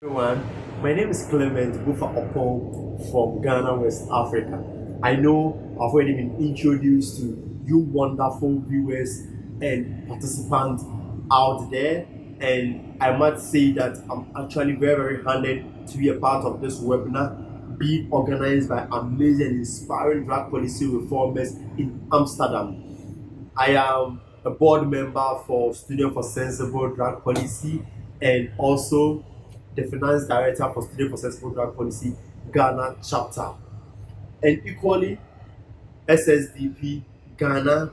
Everyone, my name is Clement Bofa-Oppong from Ghana, West Africa. I know I've already been introduced to you wonderful viewers and participants out there, and I must say that I'm actually very honored to be a part of this webinar being organized by amazing and inspiring drug policy reformers in Amsterdam. I am a board member for Student for Sensible Drug Policy and also the finance director for Student for Sensible Drug Policy Ghana chapter. And equally, SSDP Ghana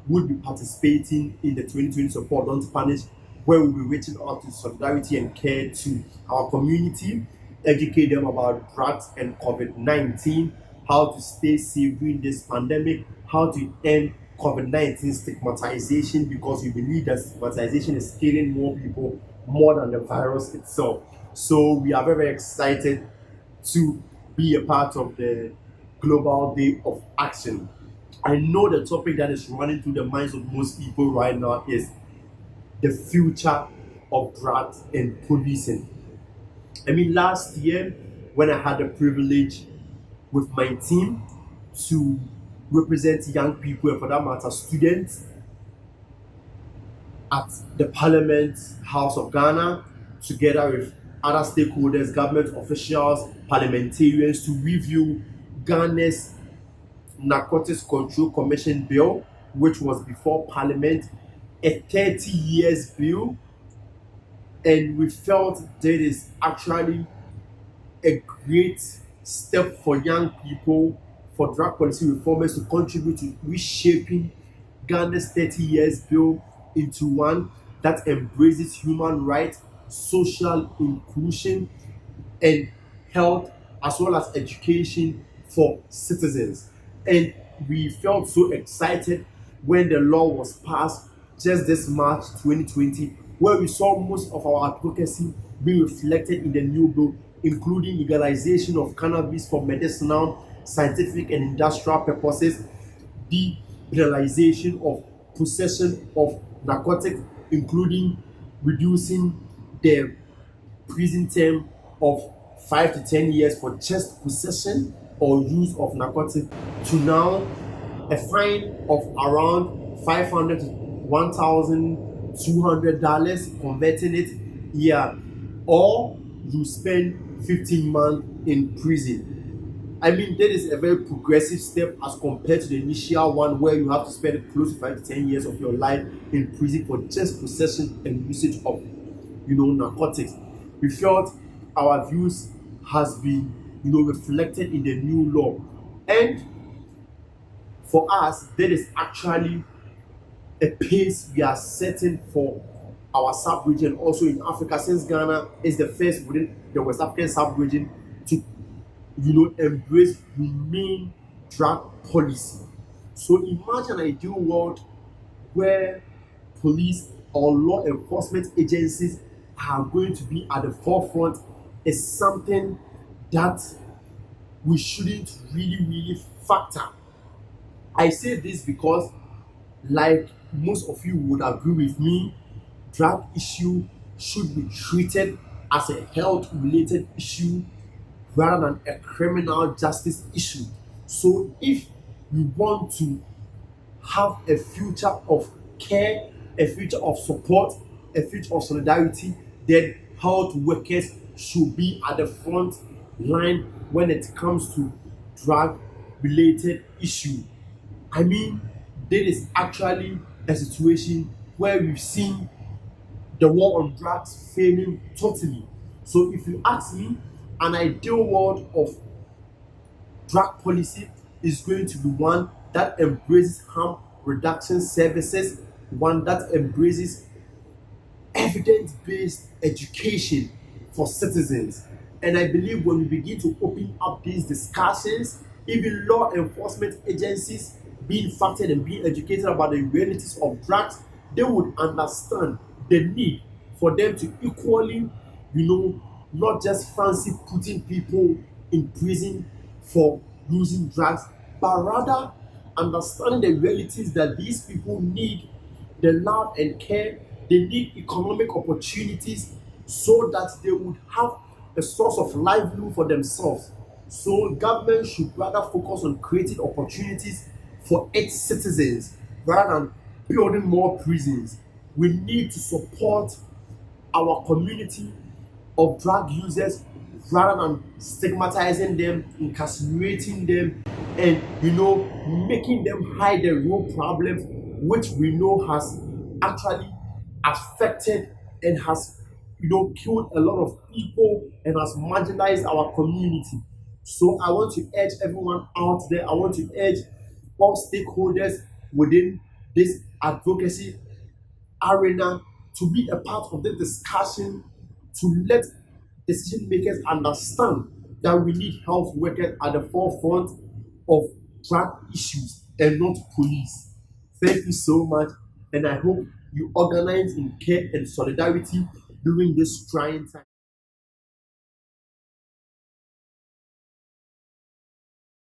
would be participating in the 2020 Support Don't Punish, where we'll be reaching out to solidarity and care to our community, educate them about drugs and COVID-19, how to stay safe during this pandemic, how to end COVID-19 stigmatization, because we believe that stigmatization is killing more people more than the virus itself. So we are very excited to be a part of the Global Day of Action. I know the topic that is running through the minds of most people right now is the future of drugs and policing. I mean, last year, when I had the privilege with my team to represent young people, and for that matter, students, at the Parliament House of Ghana, together with other stakeholders, government officials, parliamentarians, to review Ghana's Narcotics Control Commission bill, which was before Parliament, a 30 years bill, and we felt that it is actually a great step for young people, for drug policy reformers to contribute to reshaping Ghana's 30 years bill into one that embraces human rights, social inclusion, and health, as well as education for citizens. And we felt so excited when the law was passed just this March 2020, where we saw most of our advocacy being reflected in the new bill, including legalization of cannabis for medicinal, scientific, and industrial purposes, decriminalization of possession of narcotics, including reducing the prison term of 5 to 10 years for just possession or use of narcotics, to now a fine of around 500 to $1,200, converting it, yeah, or you spend 15 months in prison. I mean, that is a very progressive step as compared to the initial one where you have to spend close to 5 to 10 years of your life in prison for just possession and usage of, narcotics. We felt our views has been, reflected in the new law. And for us, that is actually a pace we are setting for our sub-region also in Africa, since Ghana is the first within the West African sub-region to embrace humane drug policy. So imagine an ideal world where police or law enforcement agencies are going to be at the forefront is something that we shouldn't really factor. I say this because, like most of you would agree with me, drug issue should be treated as a health related issue rather than a criminal justice issue. So if we want to have a future of care, a future of support, a future of solidarity, then health workers should be at the front line when it comes to drug related issue. I mean, there is actually a situation where we've seen the war on drugs failing totally. So if you ask me, an ideal world of drug policy is going to be one that embraces harm reduction services, one that embraces evidence-based education for citizens. And I believe when we begin to open up these discussions, even law enforcement agencies being factored and being educated about the realities of drugs, they would understand the need for them to equally, not just fancy putting people in prison for using drugs, but rather understanding the realities that these people need the love and care, they need economic opportunities so that they would have a source of livelihood for themselves. So government should rather focus on creating opportunities for its citizens rather than building more prisons. We need to support our community of drug users rather than stigmatizing them, incarcerating them, and making them hide their real problems, which we know has actually affected and has killed a lot of people and has marginalized our community. So I want to urge everyone out there, I want to urge all stakeholders within this advocacy arena to be a part of the discussion, to let decision makers understand that we need health workers at the forefront of drug issues and not police. Thank you so much, and I hope you organize in care and solidarity during this trying time.